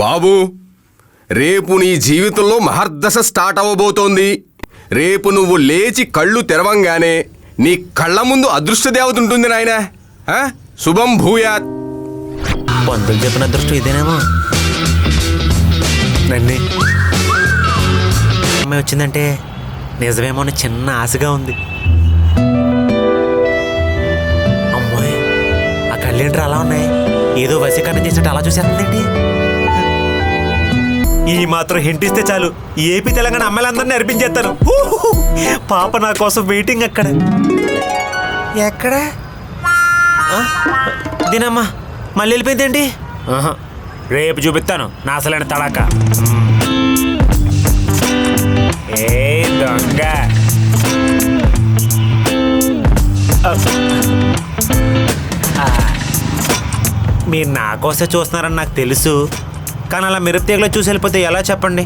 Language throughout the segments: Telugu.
బాబు, రేపు నీ జీవితంలో మహర్దశ స్టార్ట్ అవ్వబోతోంది. రేపు నువ్వు లేచి కళ్ళు తెరవంగానే నీ కళ్ళ ముందు అదృష్ట దేవత ఉంటుంది నాయనా. శుభం భూయాత్. పంతులు చెప్పిన అదృష్టం ఇదేనేమో. నన్ను అమ్మాయి వచ్చిందంటే నిజమేమో అని చిన్న ఆశగా ఉంది. అమ్మాయి ఆ కళ్ళేంటి అలా ఉన్నాయి? ఏదో వశీకరణ చేసినట్టు అలా చూసేస్తుందండి. ఈ మాత్రం హింట్ ఇస్తే చాలు, ఏపీ తెలంగాణ అమ్మాయిలందరినీ అర్పించేస్తాను. పాప నా కోసం వెయిటింగ్ అక్కడ. ఎక్కడ దీనమ్మా మళ్ళీ వెళ్ళిపోయిందేంటి? రేపు చూపిస్తాను నా అసలైన తడాక. ఏ దొంగ, మీరు నా కోసే చూస్తున్నారని నాకు తెలుసు, కానీ అలా మిరపతీగలో చూసి వెళ్ళిపోతే ఎలా చెప్పండి?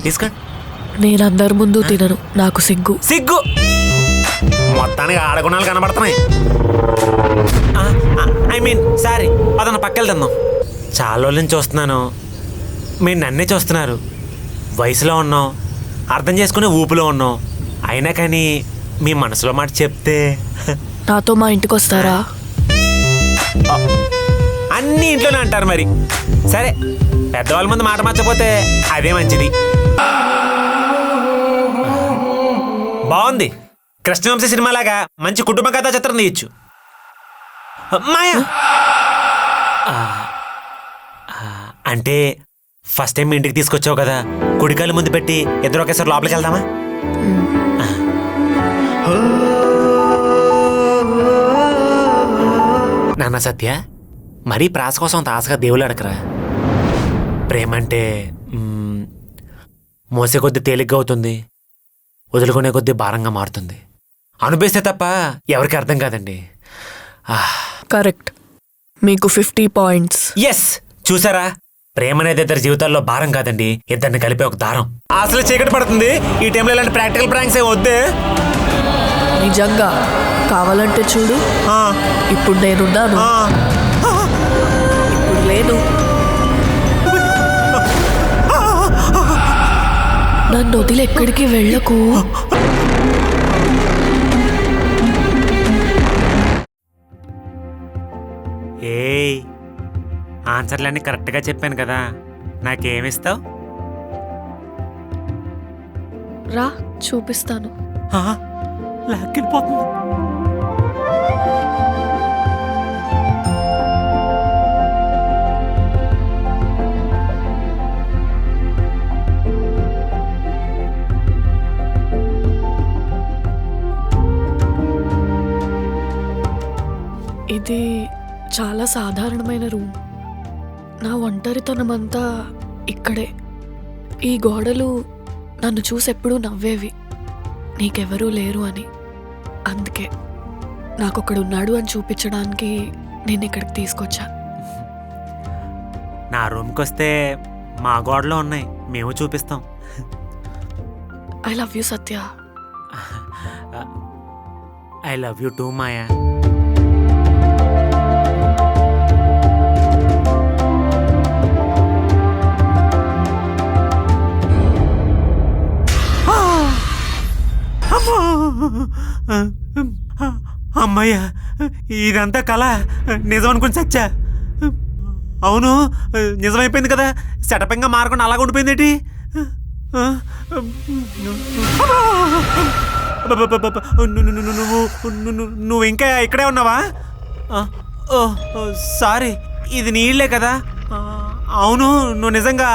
తీసుకోండి. నేను అందరి ముందు తినను, నాకు సిగ్గు. సిగ్గు మొత్తానికి ఆడగుణాలు కనబడుతున్నాయి. ఐ మీన్ సారీ, అదన్న పక్కకి తిందాం. చాలా రోజుల నుంచి చూస్తున్నాను, మీరు నన్నే చూస్తున్నారు. వయసులో ఉన్నాం, అర్థం చేసుకునే ఊపులో ఉన్నాం. అయినా కానీ మీ మనసులో మాట చెప్తే నాతో మా ఇంటికి వస్తారా? అన్నీ ఇంట్లోనే అంటారు మరి. సరే, పెద్దవాళ్ళ ముందు మాట మార్చకపోతే అదే మంచిది. బాగుంది, కృష్ణవంశీ సినిమాలాగా మంచి కుటుంబ కథా చిత్రం తీయచ్చు. మాయా అంటే ఫస్ట్ టైం మీ ఇంటికి తీసుకొచ్చావు కదా, కుడికాయలు ముందు పెట్టి ఇద్దరు ఒకేసారి లోపలికి వెళ్దామా? నాన్న సత్య, మరీ ప్రాస కోసం అంత ఆశగా దేవుళ్ళు అడగరా. ప్రేమ అంటే మోసే కొద్దీ తేలిగ్గా అవుతుంది, వదులుకునే కొద్దీ భారంగా మారుతుంది. అనుభవిస్తే తప్ప ఎవరికి అర్థం కాదండి. కరెక్ట్, మీకు 50 పాయింట్స్. ఎస్, చూసారా, ప్రేమ అనేది ఇద్దరి జీవితాల్లో భారం కాదండి, ఇద్దరిని కలిపే ఒక దారం. అసలు చీకటి పడుతుంది, ఈ టైంలో ఇలాంటి ప్రాక్టికల్ ప్రాంక్స్ ఏం వద్దే. నిజంగా కావాలంటే చూడు, ఇప్పుడు నేనున్నాను, ఇప్పుడు లేను. నన్ను వదిలి ఎక్కడికి వెళ్ళకు. ఏయ్, ఆన్సర్లన్నీ కరెక్ట్గా చెప్పాను కదా, నాకేమిస్తావు? రా చూపిస్తాను. లాక్కెళ్ళిపోతుంది. ఇది చాలా సాధారణమైన రూమ్. నా ఒంటరితనమంతా ఇక్కడే. ఈ గోడలు నన్ను చూసి ఎప్పుడూ నవ్వేవి, నీకెవరూ లేరు అని. అందుకే నాకొక్కడున్నాడు అని చూపించడానికి నేను ఇక్కడికి తీసుకొచ్చా. నా రూమ్కి వస్తే మా గోడలో ఉన్నాయి, మేము చూపిస్తాం. I love you Satya. I love you too Maya. అమ్మయ్యా, ఇదంతా కళ, నిజం అనుకుని చచ్చా. అవును, నిజమైపోయింది కదా, సెటపింగా మారకుండా అలాగ ఉండిపోయింది. నువ్వు ఇంకా ఇక్కడే ఉన్నావా? సారీ, ఇది నీళ్ళే కదా. అవును, నువ్వు నిజంగా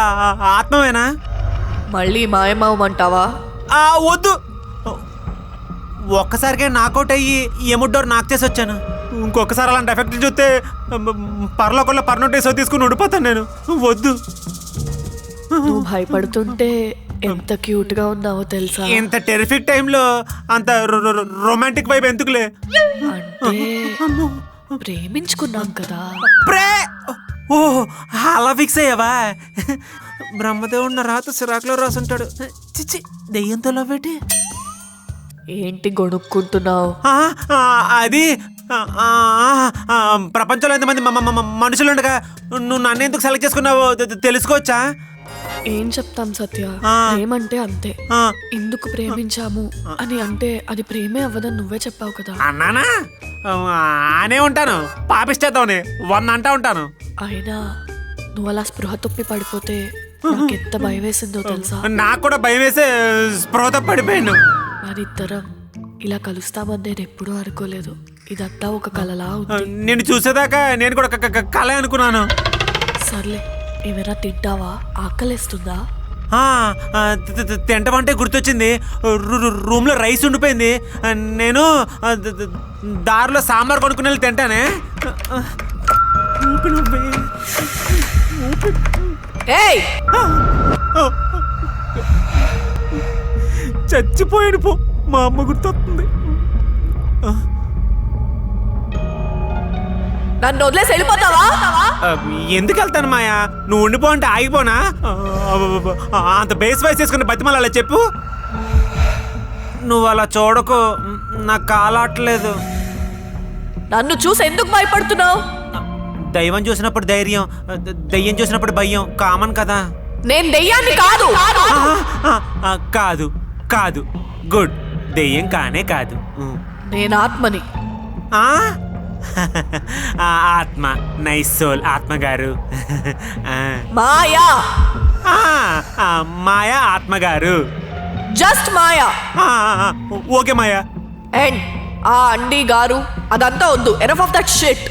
ఆత్మవేనా? మళ్ళీ మాయమావమంటావా? వద్దు, ఒక్కసారిగా నాకౌట్ అయ్యి ఎముడ్డోరు నాకు చేసి వచ్చాను. ఇంకొకసారి అలాంటి ఎఫెక్ట్ చూస్తే పర్లోకల్లో పర్నోటేసో తీసుకుని ఉండిపోతాను నేను. వద్దు. నువ్వు భయపడుతుంటే ఎంత క్యూట్ గా ఉన్నావో తెలుసా? ఇంత టెరిఫిక్ టైంలో అంత రొమాంటిక్ వైబ్ ఎందుకులే? అంటే ప్రేమించుకున్నాం కదా. ఓహో, అలా ఫిక్స్ అయ్యావా? బ్రహ్మదేవుడు నా రాత సిరాకులో రాసుంటాడు. చిచ్చి, దెయ్యంతో లవ్వేటి? ఏంటి గొణుక్కుంటున్నావు? అది ప్రపంచంలో ఎంతమంది మనుషులు ఉండగా నువ్వు నన్ను ఎందుకు సెలెక్ట్ చేసుకున్నావో తెలుసుకోవచ్చా? ఏం చెప్తాం సత్య, ఆ. ప్రేమంటే అంతే. ఆ, ఎందుకు ప్రేమించాము అని అంటే అది ప్రేమే అవ్వదని నువ్వే చెప్పావు కదా. అన్నానా? అనే ఉంటాను, పాపిస్తేద్దామని 100 అంటా ఉంటాను. అయినా నువ్వు అలా స్పృహ తప్పి పడిపోతే నాకు ఎంత భయం వేసిందో తెలుసా. నాకు కూడా భయం వేసే స్పృహతో పడిపోయాను. మనిద్దరం ఇలా కలుస్తామని నేను ఎప్పుడూ అనుకోలేదు. ఇదంతా ఒక కలలా ఉంది. నేను చూసేదాకా నేను కూడా కళ అనుకున్నాను. సర్లే, ఏమైనా తింటావా? ఆకలేస్తుందా? తింటమంటే గుర్తొచ్చింది, రూమ్లో రైస్ ఉండిపోయింది. నేను దారిలో సాంబార్ కొనుక్కుని వెళ్ళి తింటానే. ఏయ్, చచ్చిపోయాడు పో, మా అమ్మ గుర్తొస్తుంది. నన్ను వదిలేసి వెళ్ళిపోతావా? ఎందుకు వెళ్తాను మాయా? నువ్వు ఉండిపో అంటే ఆగిపోనా? అంత బేస్ వాయిస్ వేసుకుని బతిమలు అలా చెప్పు. నువ్వు అలా చూడకు, నాకు కాలాట్లేదు. నన్ను చూసి ఎందుకు భయపడుతున్నావు? దైవం చూసినప్పుడు ధైర్యం, దయ్యం చూసినప్పుడు భయం కామన్ కదా. నేను దెయ్యాన్ని కాదు. కాదు కాదు, గుడ్, దెయ్యం కానే కాదు. నేను ఆత్మని. ఆత్మ, నైస్ సోల్, ఆత్మ గారు. మాయా. మాయా ఆత్మ గారు. Just Maya. Okay Maya. And ఆ అండి గారు అదంతా వద్దు. Enough of that shit.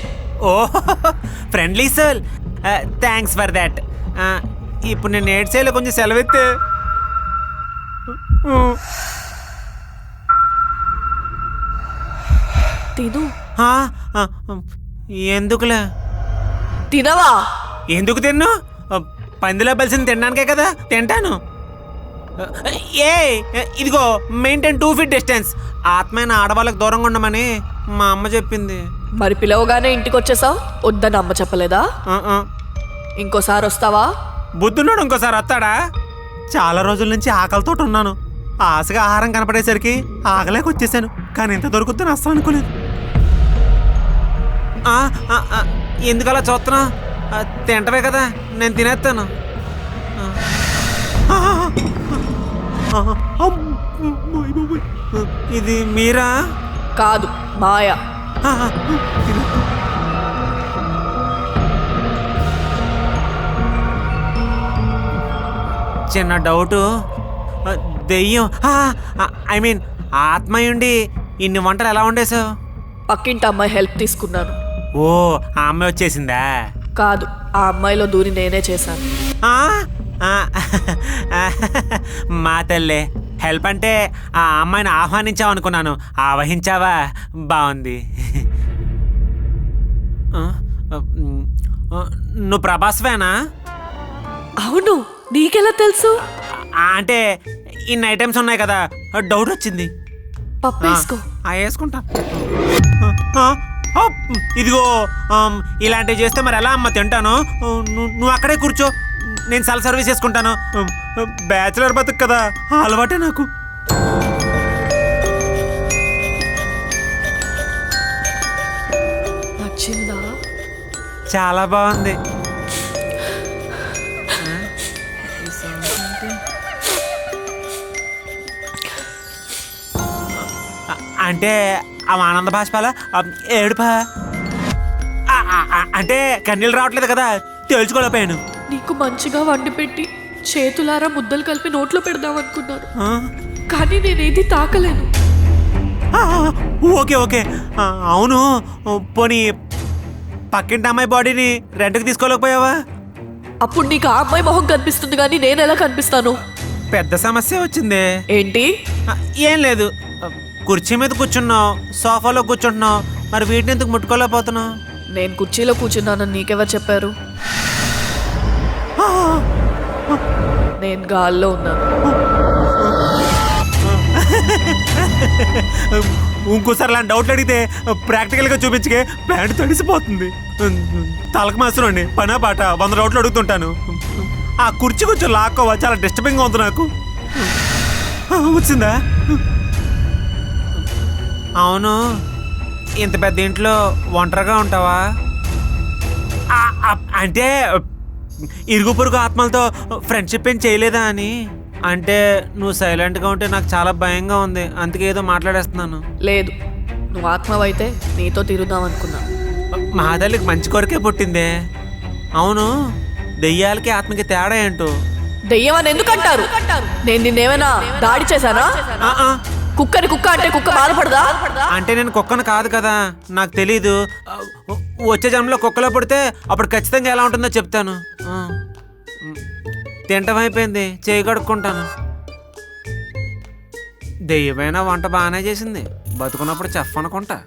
Oh friendly soul, thanks for that. ఇప్పుడు నేను ఏడ్చేలో కొంచెం సెలవెత్తే. తిను. ఎందుకులే? తినవా? ఎందుకు తిన్ను? పందిలో బలిసింది తినడానికే కదా, తింటాను. ఏ ఇదిగో, మెయింటైన్ 2 feet డిస్టెన్స్. ఆత్మైన ఆడవాళ్ళకి దూరంగా ఉండమని మా అమ్మ చెప్పింది. మరి పిలవగానే ఇంటికి వచ్చేసావు, వద్దని అమ్మ చెప్పలేదా? ఇంకోసారి వస్తావా? బుద్ధున్నాడు ఇంకోసారి వస్తాడా? చాలా రోజుల నుంచి ఆకలితో ఉన్నాను. ఆశగా ఆహారం కనపడేసరికి ఆకలేక వచ్చేసాను. కానీ ఇంత దొరుకుతుందని అస్సలు అనుకోలేదు. ఎందుకు అలా చూస్తున్నా? తింటవే కదా, నేను తినేస్తాను. ఇది మీరా? కాదు, మాయా. చిన్న డౌటు, దెయ్యం ఐ మీన్ ఆత్మయుండి ఇన్ని వంటలు ఎలా వండేశావు? పక్కింటి అమ్మాయి హెల్ప్ తీసుకున్నాను. ఓ, ఆ అమ్మాయి వచ్చేసిందా? కాదు, ఆ అమ్మాయిలో దూరి నేనే చేశాను. మా తల్లే, హెల్ప్ అంటే ఆ అమ్మాయిని ఆహ్వానించావు అనుకున్నాను. ఆవహించావా? బాగుంది. నువ్వు ప్రభాస్వేనా? అవును, నీకెలా తెలుసు? అంటే ఇన్ని ఐటమ్స్ ఉన్నాయి కదా, డౌట్ వచ్చింది. పప్పు వేసుకో. వేసుకుంటా. ఇదిగో, ఇలాంటివి చేస్తే మరి ఎలా అమ్మ తింటాను? నువ్వు అక్కడే కూర్చో, నేను సెల్ఫ్ సర్వీస్ చేసుకుంటాను. బ్యాచిలర్ బతుకు కదా, అలవాటే నాకు. నచ్చిందా? చాలా బాగుంది. అంటే ఆ ఆనంద భాష్పాల ఏడుపా? అంటే కన్నీళ్ళు రావట్లేదు కదా, తేల్చుకోలేకపోయాను. నీకు మంచిగా వండి పెట్టి చేతులారా ముద్దలు కలిపి నోట్లో పెడదాం అనుకున్నాను, కానీ నేనేది తాకలేను. ఓకే ఓకే, అవును, పోనీ పక్కింటి అమ్మాయి బాడీని రెంట్కి తీసుకోలేకపోయావా? అప్పుడు నీకు ఆ అమ్మాయి మొహం కనిపిస్తుంది, కానీ నేను ఎలా కనిపిస్తాను? పెద్ద సమస్య వచ్చింది. ఏంటి? ఏం లేదు, కుర్చీ మీద కూర్చున్నావు, సోఫాలో కూర్చుంటున్నావు, మరి వీటిని ఎందుకు ముట్టుకోలేకపోతున్నావు? నేను కుర్చీలో కూర్చున్నానని నీకెవరు చెప్పారు? నేను గాల్లో ఉన్నాను. ఇంకోసారి అలాంటి డౌట్లు అడిగితే ప్రాక్టికల్గా చూపించకే, ప్యాంట్ తడిసిపోతుంది. తలకు మాత్రం పనా పాట 100 డౌట్లు అడుగుతుంటాను. ఆ కుర్చీ కొంచెం లాక్కోవా, చాలా డిస్టర్బింగ్గా ఉంది నాకు. వచ్చిందా? అవును, ఇంత పెద్ద ఇంట్లో ఒంటరిగా ఉంటావా? అంటే ఇరుగు పొరుగు ఆత్మలతో ఫ్రెండ్షిప్ ఏం చేయలేదా అని. అంటే నువ్వు సైలెంట్గా ఉంటే నాకు చాలా భయంగా ఉంది, అందుకే ఏదో మాట్లాడేస్తున్నాను. లేదు, నువ్వు ఆత్మవైతే నీతో తిరుగుదాం అనుకున్నా. మహాదల్లికి మంచి కొరకే పుట్టిందే. అవును, దెయ్యాలకి ఆత్మకి తేడా ఏంటో? దెయ్యం అని ఎందుకు అంటారు? నేను నిన్నేమైనా దాడి చేశానా? ఆ, ఆ. కుక్కని కుక్క అంటే కుక్క బాధపడదా? అంటే నేను కుక్కను కాదు కదా, నాకు తెలీదు. వచ్చే జన్మలో కుక్కలో పుడితే అప్పుడు ఖచ్చితంగా ఎలా ఉంటుందో చెప్తాను. తింటం అయిపోయింది, చేయి కడుక్కుంటాను. దెయ్యమైన వంట బాగానే చేసింది, బతుకున్నప్పుడు చెఫ్ అనుకుంటా.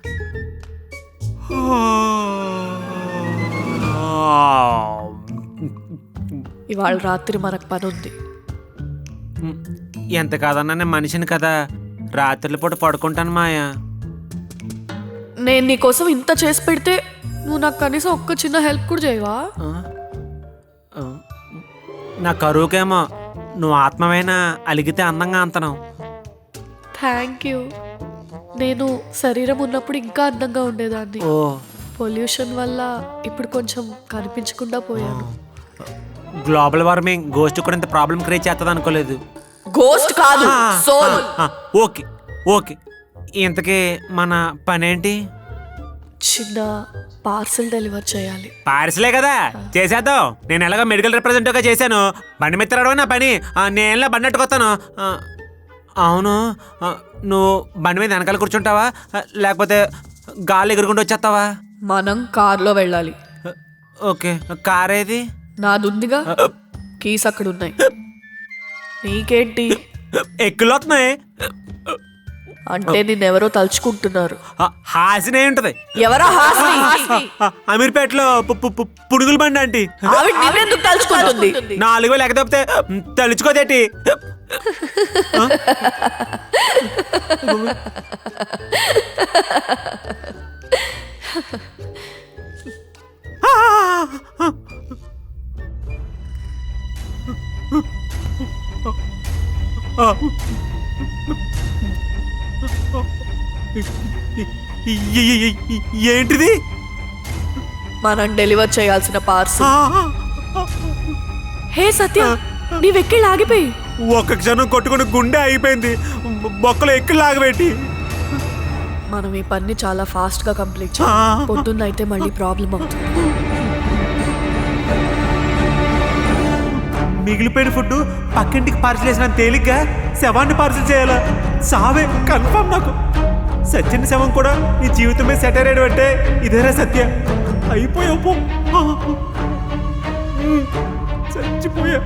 ఇవాళ రాత్రి మనకు పని ఉంది. ఎంత కాదన్నా నేను మనిషిని కదా, రాత్రుల పూట పడుకుంటాను మాయా. నేను నీకోసం ఇంత చేసి పెడితే నువ్వు నాకు కనీసం ఒక్క చిన్న హెల్ప్ కూడా చేయవా? నా కరువుకేమో నువ్వు ఆత్మమైనా అలిగితే అందంగా అంతను. Thank you. నేను శరీరం ఉన్నప్పుడు ఇంకా అందంగా ఉండేదాన్ని. ఓ, పొల్యూషన్ వల్ల ఇప్పుడు కొంచెం కనిపించకుండా పోయాను. గ్లోబల్ వార్మింగ్ గోస్ట్ కూడా ఇంత ప్రాబ్లం క్రియేట్ చేస్తుంది అనుకోలేదు. గోస్ట్ కాదు, సోల్. ఓకే ఓకే, ఇంతకీ మన పనేంటి? చిన్న పార్సల్ డెలివర్ చేయాలి. పార్సలే కదా, చేసేద్దాం. నేను ఎలాగో మెడికల్ రిప్రజెంటేటివ్గా చేశాను, బండి మిత్రడమే నా పని. నేను బండి నెట్టుకొస్తాను. అవును, నువ్వు బండి మీద వెనకాల కూర్చుంటావా లేకపోతే గాలి ఎగురుకుంటూ వచ్చేస్తావా? మనం కార్లో వెళ్ళాలి. ఓకే, కార్ ఏది? నాదుందిగా, కీస్ అక్కడ ఉన్నాయి. నీకేంటి? ఎక్కులు వస్తున్నాయి. అంటే నిన్నెవరో తలుచుకుంటున్నారు. హాసినే ఉంటది. ఎవరా హాసిని? అమీర్పేటలో పునుగుల బండి ఆంటీ. ఆవిడ నిన్నెందుకు తలుచుకుంటుంది? 4,000 ఎక్కదొప్పితే తలుచుకోదేటి. ఏంటిది? మనం డెలివర్ చేయాల్సిన పార్సల్. హే సత్య, నీవెక్కిళ్ళు ఆగిపోయి. ఒక్క క్షణం కొట్టుకుని గుండె అయిపోయింది, బొక్కలు ఎక్కిళ్ళు ఆగబెట్టి. మనం ఈ పని చాలా ఫాస్ట్ గా కంప్లీట్ చేయాలి. పొద్దున్న అయితే మళ్ళీ ప్రాబ్లం అవుతుంది. మిగిలిపోయిన ఫుడ్ పక్కింటికి పార్సల్ చేసిన తేలిగ్గా శవాన్ని పార్సల్ చేయాలా? సావే కన్ఫర్మ్. నాకు సత్యని శవం కూడా నీ జీవితమే సెటర్ అయ్యడం అంటే ఇదేరా సత్య. అయిపోయావు, చచ్చిపోయా.